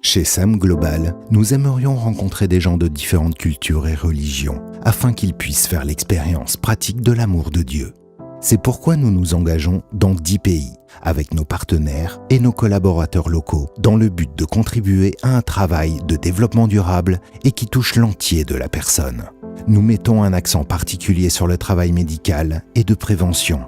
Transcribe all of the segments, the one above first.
Chez Sam Global, nous aimerions rencontrer des gens de différentes cultures et religions afin qu'ils puissent faire l'expérience pratique de l'amour de Dieu. C'est pourquoi nous nous engageons dans 10 pays avec nos partenaires et nos collaborateurs locaux dans le but de contribuer à un travail de développement durable et qui touche l'entier de la personne. Nous mettons un accent particulier sur le travail médical et de prévention,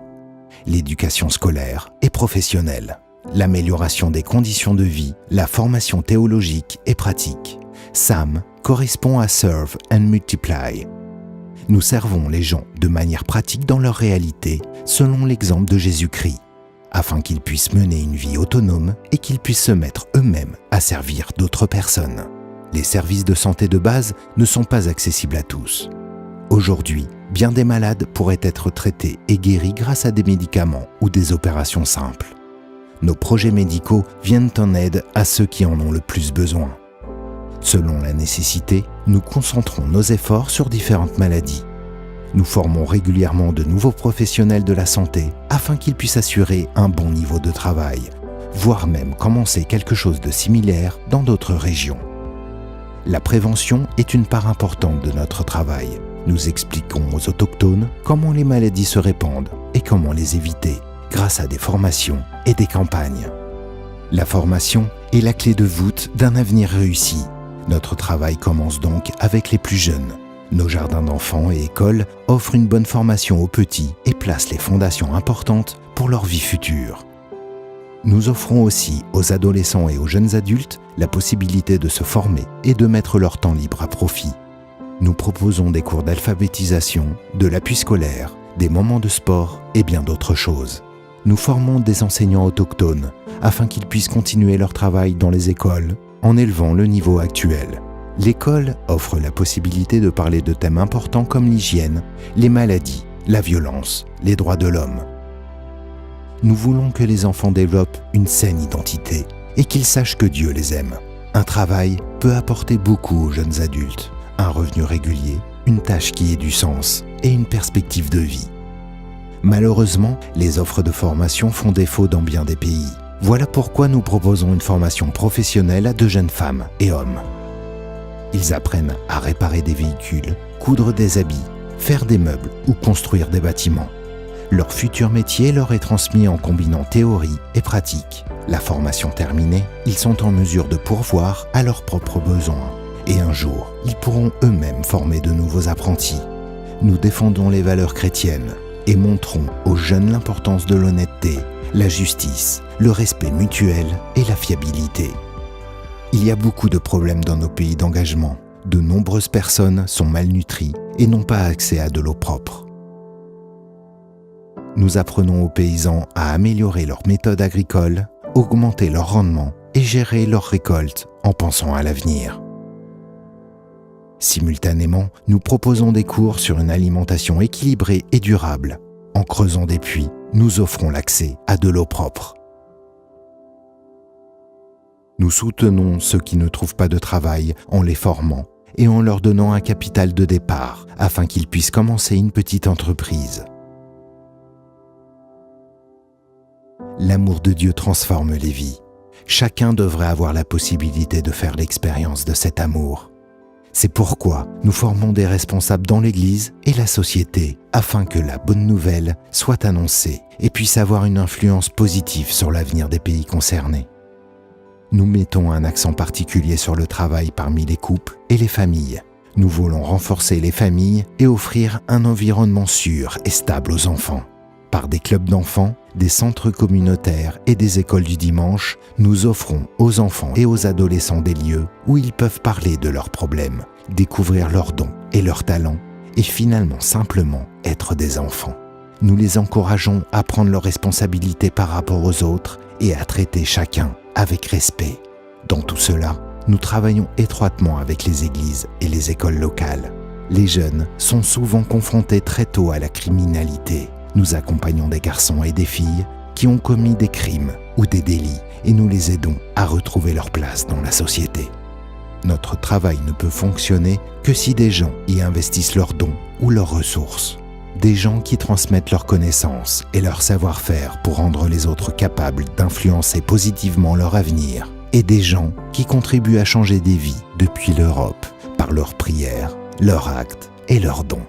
l'éducation scolaire et professionnelle, l'amélioration des conditions de vie, la formation théologique et pratique. SAM correspond à Serve and Multiply. Nous servons les gens de manière pratique dans leur réalité, selon l'exemple de Jésus-Christ, afin qu'ils puissent mener une vie autonome et qu'ils puissent se mettre eux-mêmes à servir d'autres personnes. Les services de santé de base ne sont pas accessibles à tous. Aujourd'hui, bien des malades pourraient être traités et guéris grâce à des médicaments ou des opérations simples. Nos projets médicaux viennent en aide à ceux qui en ont le plus besoin. Selon la nécessité, nous concentrons nos efforts sur différentes maladies. Nous formons régulièrement de nouveaux professionnels de la santé afin qu'ils puissent assurer un bon niveau de travail, voire même commencer quelque chose de similaire dans d'autres régions. La prévention est une part importante de notre travail. Nous expliquons aux autochtones comment les maladies se répandent et comment les éviter, grâce à des formations et des campagnes. La formation est la clé de voûte d'un avenir réussi. Notre travail commence donc avec les plus jeunes. Nos jardins d'enfants et écoles offrent une bonne formation aux petits et placent les fondations importantes pour leur vie future. Nous offrons aussi aux adolescents et aux jeunes adultes la possibilité de se former et de mettre leur temps libre à profit. Nous proposons des cours d'alphabétisation, de l'appui scolaire, des moments de sport et bien d'autres choses. Nous formons des enseignants autochtones afin qu'ils puissent continuer leur travail dans les écoles en élevant le niveau actuel. L'école offre la possibilité de parler de thèmes importants comme l'hygiène, les maladies, la violence, les droits de l'homme. Nous voulons que les enfants développent une saine identité et qu'ils sachent que Dieu les aime. Un travail peut apporter beaucoup aux jeunes adultes, un revenu régulier, une tâche qui ait du sens et une perspective de vie. Malheureusement, les offres de formation font défaut dans bien des pays. Voilà pourquoi nous proposons une formation professionnelle à de jeunes femmes et hommes. Ils apprennent à réparer des véhicules, coudre des habits, faire des meubles ou construire des bâtiments. Leur futur métier leur est transmis en combinant théorie et pratique. La formation terminée, ils sont en mesure de pourvoir à leurs propres besoins. Et un jour, ils pourront eux-mêmes former de nouveaux apprentis. Nous défendons les valeurs chrétiennes et montrons aux jeunes l'importance de l'honnêteté, la justice, le respect mutuel et la fiabilité. Il y a beaucoup de problèmes dans nos pays d'engagement. De nombreuses personnes sont malnutries et n'ont pas accès à de l'eau propre. Nous apprenons aux paysans à améliorer leurs méthodes agricoles, augmenter leur rendement et gérer leurs récoltes en pensant à l'avenir. Simultanément, nous proposons des cours sur une alimentation équilibrée et durable. En creusant des puits, nous offrons l'accès à de l'eau propre. Nous soutenons ceux qui ne trouvent pas de travail en les formant et en leur donnant un capital de départ afin qu'ils puissent commencer une petite entreprise. L'amour de Dieu transforme les vies. Chacun devrait avoir la possibilité de faire l'expérience de cet amour. C'est pourquoi nous formons des responsables dans l'Église et la société afin que la bonne nouvelle soit annoncée et puisse avoir une influence positive sur l'avenir des pays concernés. Nous mettons un accent particulier sur le travail parmi les couples et les familles. Nous voulons renforcer les familles et offrir un environnement sûr et stable aux enfants. Par des clubs d'enfants, des centres communautaires et des écoles du dimanche, nous offrons aux enfants et aux adolescents des lieux où ils peuvent parler de leurs problèmes, découvrir leurs dons et leurs talents et finalement simplement être des enfants. Nous les encourageons à prendre leurs responsabilités par rapport aux autres et à traiter chacun avec respect. Dans tout cela, nous travaillons étroitement avec les églises et les écoles locales. Les jeunes sont souvent confrontés très tôt à la criminalité. Nous accompagnons des garçons et des filles qui ont commis des crimes ou des délits et nous les aidons à retrouver leur place dans la société. Notre travail ne peut fonctionner que si des gens y investissent leurs dons ou leurs ressources. Des gens qui transmettent leurs connaissances et leur savoir-faire pour rendre les autres capables d'influencer positivement leur avenir. et des gens qui contribuent à changer des vies depuis l'Europe par leurs prières, leurs actes et leurs dons.